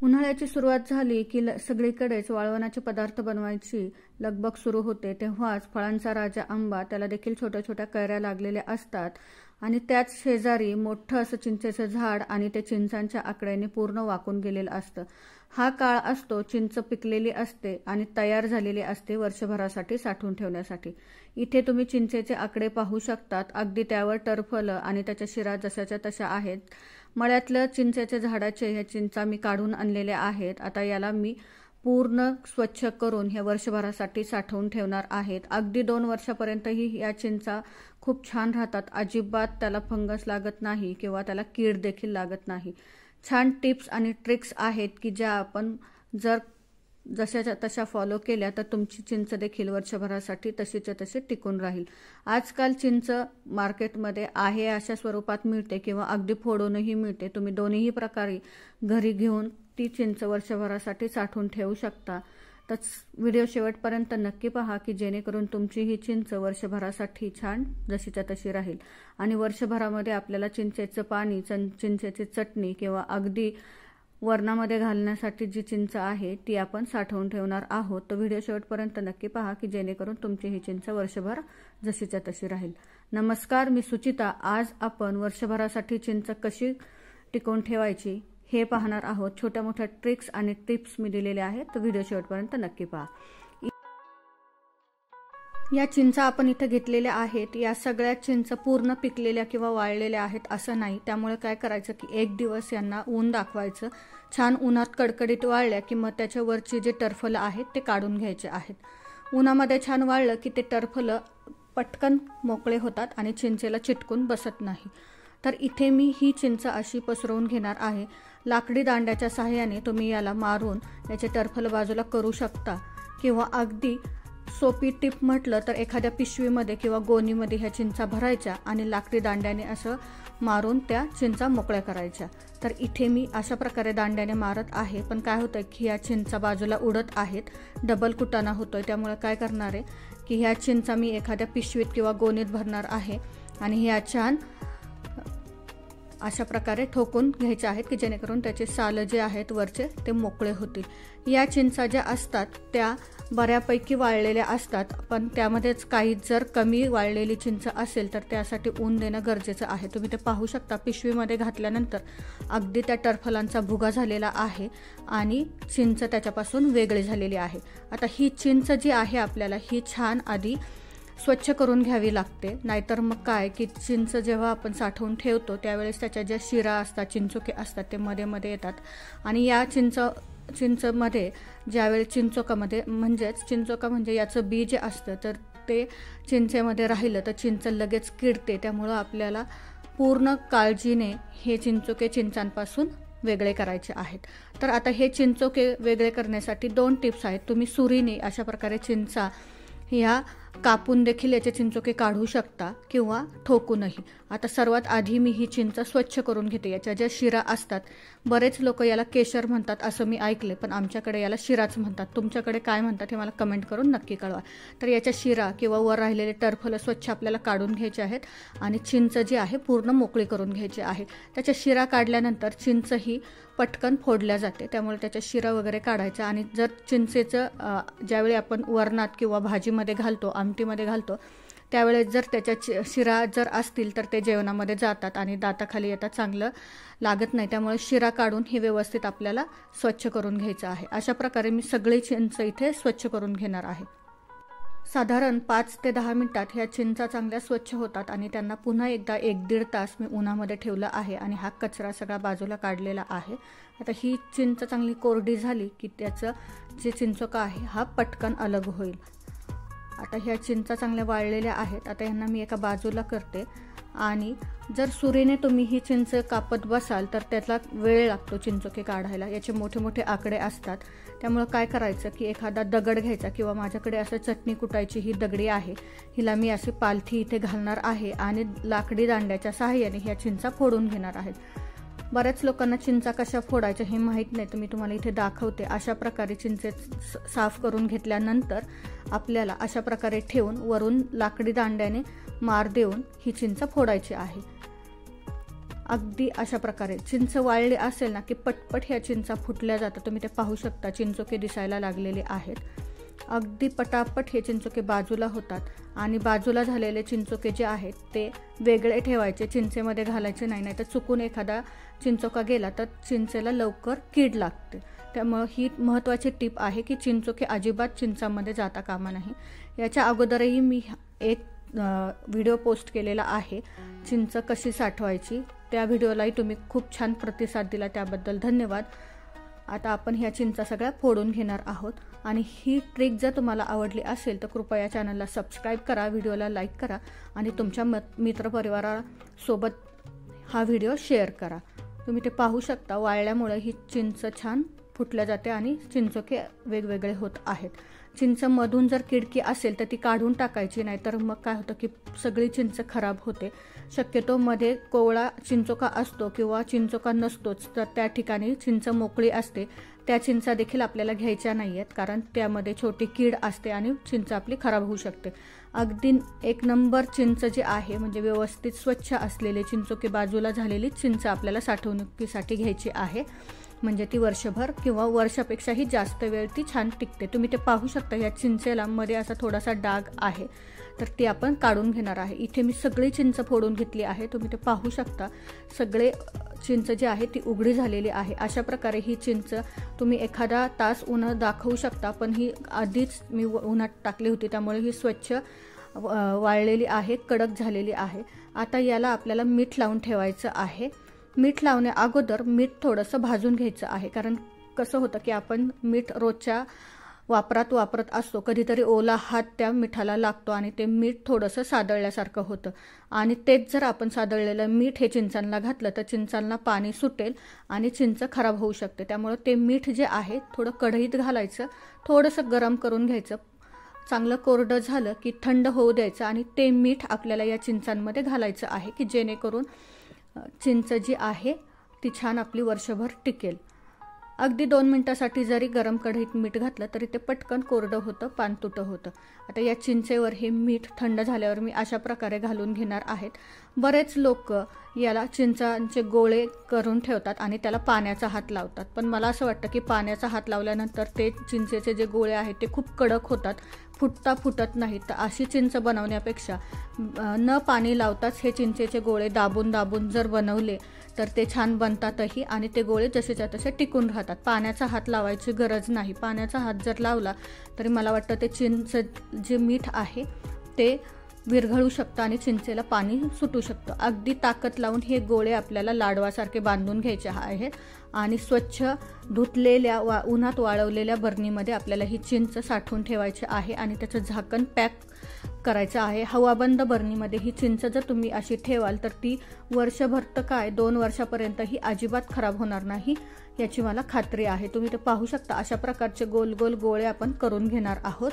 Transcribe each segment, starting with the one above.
उन्हाळ्याची सुरुवात झाली की सगळीकडेच वाळवणाचे पदार्थ बनवायची लगबग सुरू होते। तेव्हाच फळांचा राजा आंबा, त्याला देखील छोट्या छोट्या कैऱ्या लागलेल्या असतात आणि त्याच शेजारी मोठं असं चिंचेचं झाड आणि ते चिंचांच्या आकड्यांनी पूर्ण वाकून गेलेलं असतं। हा काळ असतो चिंच पिकलेली असते आणि तयार झालेली असते वर्षभरासाठी साठवून ठेवण्यासाठी। इथे तुम्ही चिंचेचे आकडे पाहू शकतात, अगदी त्यावर टरफलं आणि त्याच्या शिरा जशाच्या तशा आहेत। मळ्यातल्या चिंचेच्या झाडाचे ह्या चिंचा मी काढून आणलेल्या आहेत। आता याला मी पूर्ण स्वच्छ करून ह्या वर्षभरासाठी साठवून ठेवणार आहेत। अगदी 2 वर्षापर्यंतही या चिंचा खूप छान राहतात, अजिबात त्याला फंगस लागत नाही किंवा त्याला कीड देखील लागत नाही। छान टिप्स आणि ट्रिक्स आहेत की ज्या आपण जर जशाच्या तशा फॉलो केल्या तर तुमची चिंच देखील वर्षभरासाठी तशीच्या तशी टिकून राहील। आजकाल चिंच मार्केटमध्ये आहे अशा स्वरूपात मिळते किंवा अगदी फोडूनही मिळते। तुम्ही दोन्ही प्रकारे घरी घेऊन ती चिंच वर्षभरासाठी साठवून ठेवू शकता। तर व्हिडिओ शेवटपर्यंत नक्की पहा की जेणेकरून तुमची ही चिंच वर्षभरासाठी छान जशीच्या तशी राहील आणि वर्षभरामध्ये आपल्याला चिंचेचं पाणी, चिंचेची चटणी किंवा अगदी वरणामध्ये घालण्यासाठी जी चिंच आहे ती आपण साठवून ठेवणार आहोत। तर व्हिडिओ शेवटपर्यंत नक्की पहा की जेणेकरून तुमची ही चिंच वर्षभर जशीच्या तशी राहील। नमस्कार, मी सुचिता। आज आपण वर्षभरासाठी चिंच कशी टिकवून ठेवायची हे पाहणार आहोत। छोट्या मोठ्या ट्रिक्स आणि टिप्स मी दिलेले आहेत, तर व्हिडिओ शेवटपर्यंत नक्की पहा। या चिंचा आपण इथे घेतलेल्या आहेत, या सगळ्या चिंच पूर्ण पिकलेल्या किंवा वाळलेल्या आहेत असं नाही। त्यामुळे काय करायचं की 1 दिवस यांना ऊन दाखवायचं। छान उन्हात कडकडीत वाळल्या की मग त्याच्यावरची जे टरफलं आहेत ते काढून घ्यायचे आहेत। उन्हामध्ये छान वाळलं की ते टरफलं पटकन मोकळे होतात आणि चिंचेला चिटकून बसत नाही। तर इथे मी ही चिंच अशी पसरवून घेणार आहे। लाकडी दांड्याच्या सहाय्याने तुम्ही याला मारून याचे टरफल बाजूला करू शकता किंवा अगदी सोपी टिप म्हटलं तर एखाद्या पिशवीमध्ये किंवा गोणीमध्ये ह्या चिंचा भरायच्या आणि लाकडी दांड्याने असं मारून त्या चिंचा मोकळ्या करायच्या। तर इथे मी अशा प्रकारे दांड्याने मारत आहे, पण काय होतंय की ह्या चिंचा बाजूला उडत आहेत, डबल कुटाणा होतोय। त्यामुळे काय करणार आहे की ह्या चिंचा मी एखाद्या पिशवीत किंवा गोणीत भरणार आहे आणि ह्या छान अशा प्रकारे ठोकून घ्यायचे आहेत की जेणेकरून त्याचे साल जे आहेत वरचे ते मोकळे होतील। या चिंचा ज्या असतात त्या बऱ्यापैकी वाळलेल्या असतात, पण त्यामध्येच काही जर कमी वाळलेली चिंच असेल तर त्यासाठी ऊन देणं गरजेचं आहे। तुम्ही ते पाहू शकता, पिशवीमध्ये घातल्यानंतर अगदी त्या टरफलांचा भुगा झालेला आहे आणि चिंच त्याच्यापासून वेगळी झालेली आहे। आता ही चिंच जी आहे आपल्याला ही छान आधी स्वच्छ करून घ्यावी लागते, नाहीतर मग काय की चिंच जेव्हा आपण साठवून ठेवतो त्यावेळेस त्याच्या ज्या शिरा असतात, चिंचोके असतात ते मध्ये मध्ये येतात आणि या चिंचमध्ये ज्यावेळेस चिंचोका म्हणजे याचं बी जे असतं तर ते चिंचेमध्ये राहिलं तर चिंच लगेच किडते। त्यामुळं आपल्याला पूर्ण काळजीने हे चिंचोके चिंचांपासून वेगळे करायचे आहेत। तर आता हे चिंचोके वेगळे करण्यासाठी 2 टिप्स आहेत। तुम्ही सुरीने अशा प्रकारे चिंचा ह्या कापून देखील याचे चिंचोके काढू शकता किंवा ठोकूनही। आता सर्वात आधी मी ही चिंच स्वच्छ करून घेते। याच्या ज्या शिरा असतात, बरेच लोक याला केशर म्हणतात असं मी ऐकले, पण आमच्याकडे याला शिराच म्हणतात। तुमच्याकडे काय म्हणतात हे मला कमेंट करून नक्की कळवा। तर याच्या शिरा किंवा वर राहिलेले टरफलं स्वच्छ आपल्याला काढून घ्यायचे आहेत आणि चिंच जी आहे पूर्ण मोकळी करून घ्यायची आहे। त्याच्या शिरा काढल्यानंतर चिंच ही पटकन फोडल्या जाते, त्यामुळे त्याच्या शिरा वगैरे काढायच्या आणि जर चिंचेचं ज्यावेळी आपण वरणात किंवा भाजीमध्ये घालतो, आमटीमध्ये घालतो त्यावेळेस जर त्याच्या शिरा जर असतील तर ते जेवणामध्ये जातात आणि दाताखाली येतात, चांगलं लागत नाही। त्यामुळे शिरा काढून ही व्यवस्थित आपल्याला स्वच्छ करून घ्यायचं आहे। अशा प्रकारे मी सगळी चिंच इथे स्वच्छ करून घेणार आहे। साधारण 5 ते 10 मिनिटात ह्या चिंचा चांगल्या स्वच्छ होतात आणि त्यांना पुन्हा एकदा 1-1.5 तास मी उन्हामध्ये ठेवलं आहे आणि हा कचरा सगळा बाजूला काढलेला आहे। आता ही चिंच चांगली कोरडी झाली की त्याचं जे चिंचोका आहे हा पटकन अलग होईल। आता ह्या चिंचा चांगल्या वाळलेल्या आहेत, आता ह्यांना मी एका बाजूला करते आणि जर सुरीने तुम्ही ही चिंच कापत बसाल तर त्याला वेळ लागतो चिंचोके काढायला, याचे मोठे मोठे आकडे असतात। त्यामुळे काय करायचं की एखादा दगड घ्यायचा किंवा माझ्याकडे असं चटणी कुटायची ही दगडी आहे, हिला मी अशी पालथी इथे घालणार आहे आणि लाकडी दांड्याच्या सहाय्याने ह्या चिंचा फोडून घेणार आहे। बऱ्याच लोकांना चिंचा कशा फोडायच्या हे माहीत नाही, तर मी तुम्हाला इथे दाखवते। अशा प्रकारे चिंचे साफ करून घेतल्यानंतर आपल्याला अशा प्रकारे ठेवून वरून लाकडी दांड्याने मार देऊन ही चिंच फोडायची आहे। अगदी अशा प्रकारे चिंच वाळली असेल ना की पटपट ह्या चिंचा फुटल्या जातात. तुम्ही ते पाहू शकता, चिंचोके दिसायला लागलेले आहेत. अगदी पटापट हे चिंचोके बाजूला होतात आणि बाजूला झालेले चिंचोके जे आहेत ते वेगळे ठेवायचे, चिंचेमध्ये घालायचे नाही, नाहीतर चुकून एखादा चिंचोका गेला तर चिंचेला लवकर कीड लागते. त्यामुळे ही महत्त्वाची टिप आहे की चिंचोके अजिबात चिंचामध्ये जाता कामा नाही. याच्या अगोदरही मी एक व्हिडिओ पोस्ट केलेला आहे चिंच कशी साठवायची. त्या व्हिडिओलाही तुम्ही खूप छान प्रतिसाद दिला, त्याबद्दल धन्यवाद. आता आपण ह्या चिंचा सगळ्या फोडून घेणार आहोत आणि ही ट्रिक जर तुम्हाला आवडली असेल तर कृपया चॅनलला सबस्क्राईब करा, व्हिडिओला लाईक करा आणि तुमच्या मित्रपरिवारासोबत हा व्हिडिओ शेअर करा. तुम्ही ते पाहू शकता, वाळल्यामुळे ही चिंच छान फुटल्या जाते आणि चिंचोके वेगवेगळे होत आहेत. चिंचमधून जर किडकी असेल तर ती काढून टाकायची, नाहीतर मग काय होतं की सगळी चिंच खराब होते. शक्यतो मध्ये कोवळा चिंचोका असतो किंवा चिंचोका नसतोच, तर त्या ठिकाणी चिंच मोकळी असते त्या चिंचा देखील आपल्याला घ्यायच्या नाही आहेत, कारण त्यामध्ये छोटी कीड असते आणि चिंच आपली खराब होऊ शकते. अगदी एक नंबर चिंच जी आहे म्हणजे व्यवस्थित स्वच्छ असलेले चिंचोके बाजूला झालेली चिंच आपल्याला साठवणुकीसाठी घ्यायची आहे. म्हणजे ती वर्षभर किंवा वर्षापेक्षाही जास्त वेळ ती छान टिकते. तुम्ही ते पाहू शकता, या चिंचेला मध्ये असा थोडासा डाग आहे, तर ती आपण काढून घेणार आहे. इथे मी सगळी चिंच फोडून घेतली आहे. तुम्ही ते पाहू शकता, सगळे चिंच जी आहे ती उघडी झालेली आहे. अशा प्रकारे ही चिंच तुम्ही एखादा तास उन्हात दाखवू शकता, पण ही आधीच मी उन्हात टाकली होती त्यामुळे ही स्वच्छ वाळलेली आहे, कडक झालेली आहे. आता याला आपल्याला मीठ लावून ठेवायचं आहे. मीठ लावण्या अगोदर मीठ थोडंसं भाजून घ्यायचं आहे, कारण कसं होतं की आपण मीठ रोजच्या वापरत असतो, कधीतरी ओला हात त्या मिठाला लागतो आणि ते मीठ थोडंसं सादळल्यासारखं होतं आणि तेच जर आपण सादळलेलं मीठ हे चिंचांना घातलं तर चिंचांना पाणी सुटेल आणि चिंच खराब होऊ शकते. त्यामुळे ते मीठ जे आहे थोडं कढईत घालायचं, थोडंसं गरम करून घ्यायचं. चांगलं कोरडं झालं की थंड होऊ द्यायचं आणि ते मीठ आपल्याला या चिंचांमध्ये घालायचं आहे की जेणेकरून चिंच जी आहे ती छान आपली वर्षभर टिकेल. अगदी 2 मिनिटासाठी जरी गरम कढईत मीठ घातलं तरी ते पटकन कोरडं होतं, पानतुटं होतं. आता या चिंचेवर हे मीठ थंड झाल्यावर मी अशा प्रकारे घालून घेणार आहेत. बरेच लोक याला चिंचांचे गोळे करून ठेवतात आणि त्याला पाण्याचा हात लावतात, पण मला असं वाटतं की पाण्याचा हात लावल्यानंतर ते चिंचेचे जे गोळे आहेत ते खूप कडक होतात, फुटत नाहीत. तर अशी चिंच बनवण्यापेक्षा न पाणी लावताच हे चिंचेचे गोळे दाबून जर बनवले तर ते छान बनतातही आणि ते गोळे जसेच्या तसे टिकून राहतात. पाण्याचा हात लावायची गरज नाही. पाण्याचा हात जर लावला तरी मला वाटतं ते चिंच जे मीठ आहे ते विरघळू शकतं आणि चिंचेला पाणी सुटू शकतं. अगदी ताकद लावून हे गोळे आपल्याला लाडवासारखे बांधून घ्यायचे आहेत आणि स्वच्छ धुतलेल्या उन्हात वाळवलेल्या बरणीमध्ये आपल्याला ही चिंच साठवून ठेवायची आहे आणि त्याचं झाकण पॅक करायचं आहे. हवाबंद बरणीमध्ये ही चिंच जर तुम्ही अशी ठेवाल तर ती वर्षभर तर काय 2 वर्षापर्यंत ही अजिबात खराब होणार नाही, याची मला खात्री आहे. तुम्ही ते पाहू शकता, अशा प्रकारचे गोल गोल गोळे आपण करून घेणार आहोत.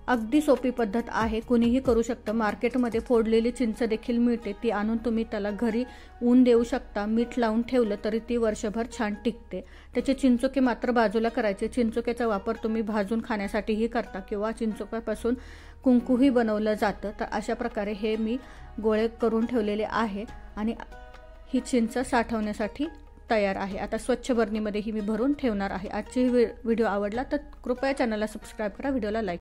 अगदी सोपी पद्धत आहे, कुणीही करू शकतं. मार्केटमध्ये फोडलेली चिंच देखील मिळते, ती आणून तुम्ही त्याला घरी ऊन देऊ शकता. मीठ लावून ठेवलं तरी ती वर्षभर छान टिकते. त्याचे चिंचोके मात्र बाजूला करायचे. चिंचोक्याचा वापर तुम्ही भाजून खाण्यासाठीही करता किंवा चिंचोक्यापासून कुंकूही बनवलं जातं. तर अशा प्रकारे हे मी गोळे करून ठेवलेले आहे आणि ही चिंच साठवण्यासाठी तयार आहे. आता स्वच्छ बरणीमध्ये ही मी भरून ठेवणार आहे. आजची व्हिडिओ आवडला तर कृपया चॅनलला सबस्क्राईब करा, व्हिडिओला लाईक